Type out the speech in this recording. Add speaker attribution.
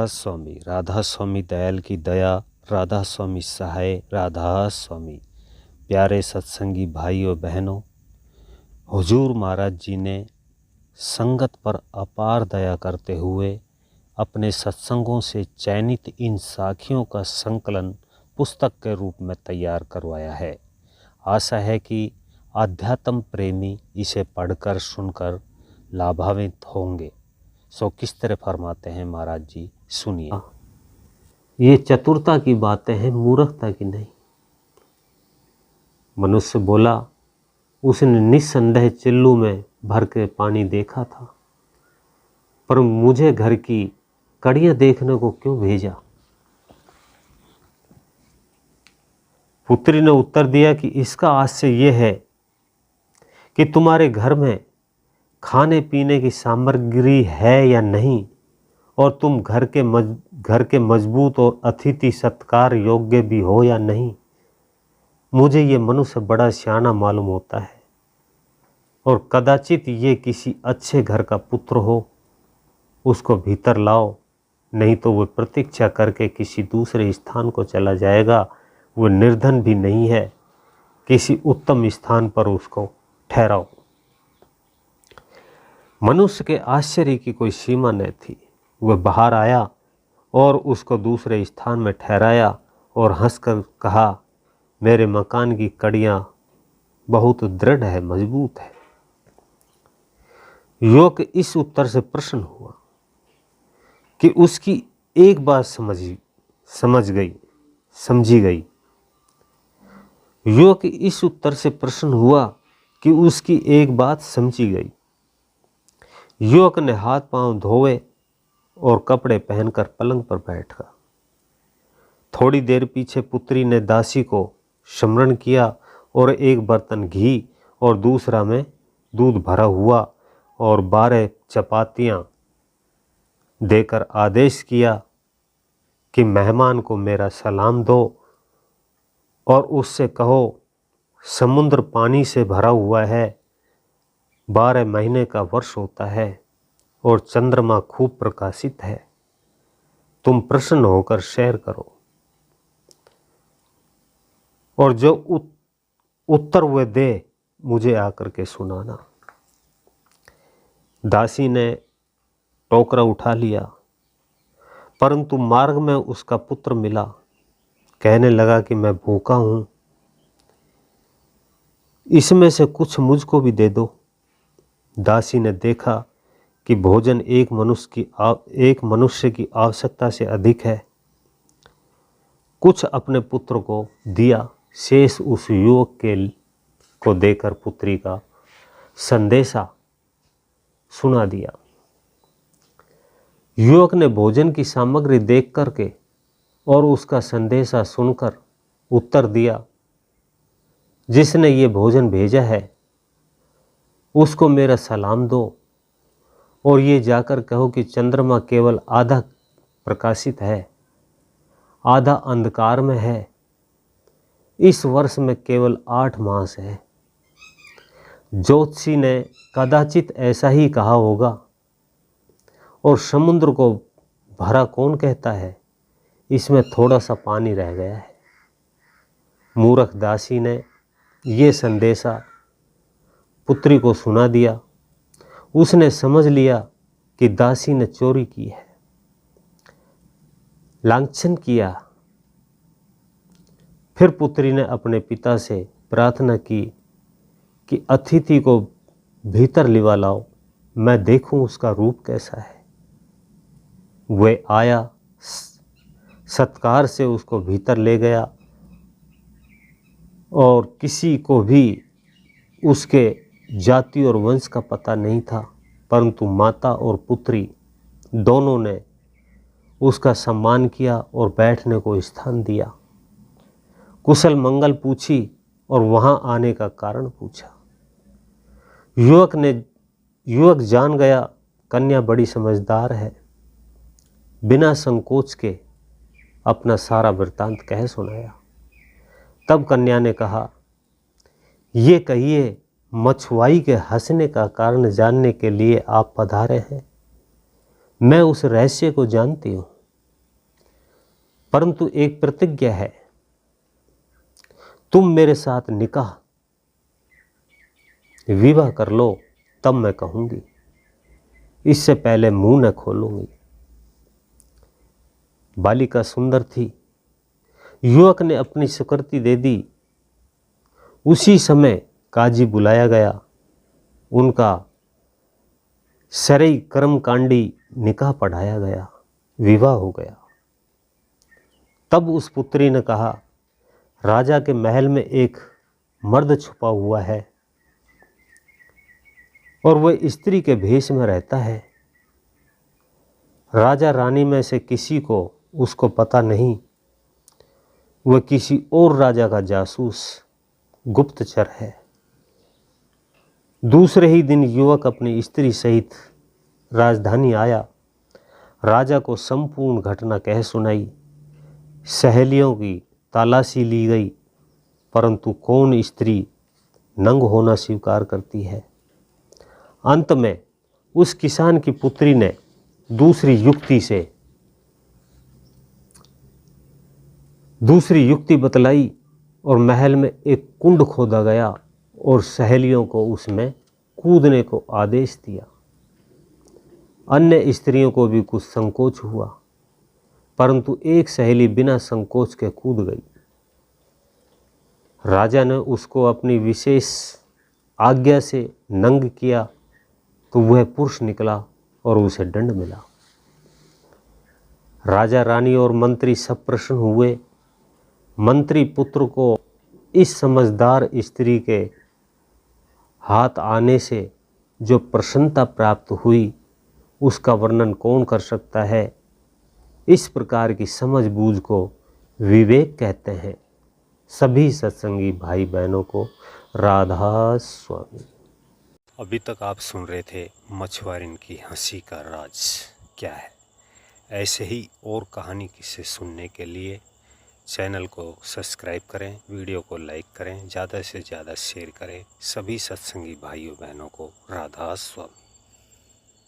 Speaker 1: राधा स्वामी दयाल की दया, राधा स्वामी सहाय, राधा स्वामी। प्यारे सत्संगी भाइयों बहनों, हुजूर महाराज जी ने संगत पर अपार दया करते हुए अपने सत्संगों से चयनित इन साखियों का संकलन पुस्तक के रूप में तैयार करवाया है। आशा है कि आध्यात्म प्रेमी इसे पढ़कर सुनकर लाभान्वित होंगे। सो किस तरह फरमाते हैं महाराज जी, सुनिए। ये चतुरता की बातें हैं, मूर्खता की नहीं। मनुष्य बोला, उसने निस्संदेह चिल्लू में भर के पानी देखा था, पर मुझे घर की कड़ियाँ देखने को क्यों भेजा? पुत्री ने उत्तर दिया कि इसका आश्चर्य ये है कि तुम्हारे घर में खाने पीने की सामग्री है या नहीं, और तुम घर के मजबूत और अतिथि सत्कार योग्य भी हो या नहीं। मुझे ये मनुष्य बड़ा सियाना मालूम होता है, और कदाचित ये किसी अच्छे घर का पुत्र हो। उसको भीतर लाओ, नहीं तो वह प्रतीक्षा करके किसी दूसरे स्थान को चला जाएगा। वह निर्धन भी नहीं है, किसी उत्तम स्थान पर उसको ठहराओ। मनुष्य के आश्चर्य की कोई सीमा न थी। वह बाहर आया और उसको दूसरे स्थान में ठहराया और हंसकर कहा, मेरे मकान की कड़ियाँ बहुत दृढ़ है, मजबूत है। युवक इस उत्तर से प्रसन्न हुआ कि उसकी एक बात समझी गई। युवक इस उत्तर से प्रसन्न हुआ कि उसकी एक बात समझी गई। युवक ने हाथ पांव धोए और कपड़े पहनकर पलंग पर बैठ गया। थोड़ी देर पीछे पुत्री ने दासी को स्मरण किया और एक बर्तन घी और दूसरा में दूध भरा हुआ और 12 चपातियाँ देकर आदेश किया कि मेहमान को मेरा सलाम दो और उससे कहो, समुद्र पानी से भरा हुआ है, 12 महीने का वर्ष होता है और चंद्रमा खूब प्रकाशित है। तुम प्रसन्न होकर सैर करो और जो उत्तर वे दे मुझे आकर के सुनाना। दासी ने टोकरा उठा लिया, परंतु मार्ग में उसका पुत्र मिला। कहने लगा कि मैं भूखा हूँ, इसमें से कुछ मुझको भी दे दो। दासी ने देखा कि भोजन एक मनुष्य की आवश्यकता से अधिक है। कुछ अपने पुत्र को दिया, शेष उस युवक को देकर पुत्री का संदेशा सुना दिया। युवक ने भोजन की सामग्री देख करके और उसका संदेशा सुनकर उत्तर दिया, जिसने ये भोजन भेजा है उसको मेरा सलाम दो और ये जाकर कहो कि चंद्रमा केवल आधा प्रकाशित है, आधा अंधकार में है। इस वर्ष में केवल 8 मास है। ज्योतिषी ने कदाचित ऐसा ही कहा होगा। और समुद्र को भरा कौन कहता है, इसमें थोड़ा सा पानी रह गया है। मूर्ख दासी ने ये संदेशा पुत्री को सुना दिया। उसने समझ लिया कि दासी ने चोरी की है, लांछन किया। फिर पुत्री ने अपने पिता से प्रार्थना की कि अतिथि को भीतर लिवा लाओ, मैं देखूं उसका रूप कैसा है। वह आया, सत्कार से उसको भीतर ले गया और किसी को भी उसके जाति और वंश का पता नहीं था, परंतु माता और पुत्री दोनों ने उसका सम्मान किया और बैठने को स्थान दिया। कुशल मंगल पूछी और वहाँ आने का कारण पूछा। युवक जान गया कन्या बड़ी समझदार है। बिना संकोच के अपना सारा वृत्तांत कह सुनाया। तब कन्या ने कहा, ये कहिए, मछुआई के हंसने का कारण जानने के लिए आप पधारे हैं। मैं उस रहस्य को जानती हूँ। परंतु एक प्रतिज्ञा है, तुम मेरे साथ निकाह विवाह कर लो तब मैं कहूंगी, इससे पहले मुंह न खोलूंगी। बालिका सुंदर थी। युवक ने अपनी स्वीकृति दे दी। उसी समय काजी बुलाया गया। उनका शरई कर्मकांडी निकाह पढ़ाया गया, विवाह हो गया। तब उस पुत्री ने कहा, राजा के महल में एक मर्द छुपा हुआ है और वह स्त्री के भेष में रहता है। राजा रानी में से किसी को उसको पता नहीं। वह किसी और राजा का जासूस गुप्तचर है। दूसरे ही दिन युवक अपनी स्त्री सहित राजधानी आया। राजा को संपूर्ण घटना कह सुनाई। सहेलियों की तलाशी ली गई, परंतु कौन स्त्री नंग होना स्वीकार करती है। अंत में उस किसान की पुत्री ने दूसरी युक्ति बतलाई और महल में एक कुंड खोदा गया और सहेलियों को उसमें कूदने को आदेश दिया। अन्य स्त्रियों को भी कुछ संकोच हुआ, परंतु एक सहेली बिना संकोच के कूद गई। राजा ने उसको अपनी विशेष आज्ञा से नंग किया तो वह पुरुष निकला और उसे दंड मिला। राजा रानी और मंत्री सब प्रसन्न हुए। मंत्री पुत्र को इस समझदार स्त्री के हाथ आने से जो प्रसन्नता प्राप्त हुई उसका वर्णन कौन कर सकता है। इस प्रकार की समझ बूझ को विवेक कहते हैं। सभी सत्संगी भाई बहनों को राधा स्वामी।
Speaker 2: अभी तक आप सुन रहे थे मछुआरिन की हंसी का राज क्या है। ऐसे ही और कहानी किस्से सुनने के लिए चैनल को सब्सक्राइब करें, वीडियो को लाइक करें, ज़्यादा से ज़्यादा शेयर करें। सभी सत्संगी भाइयों बहनों को राधा स्वामी।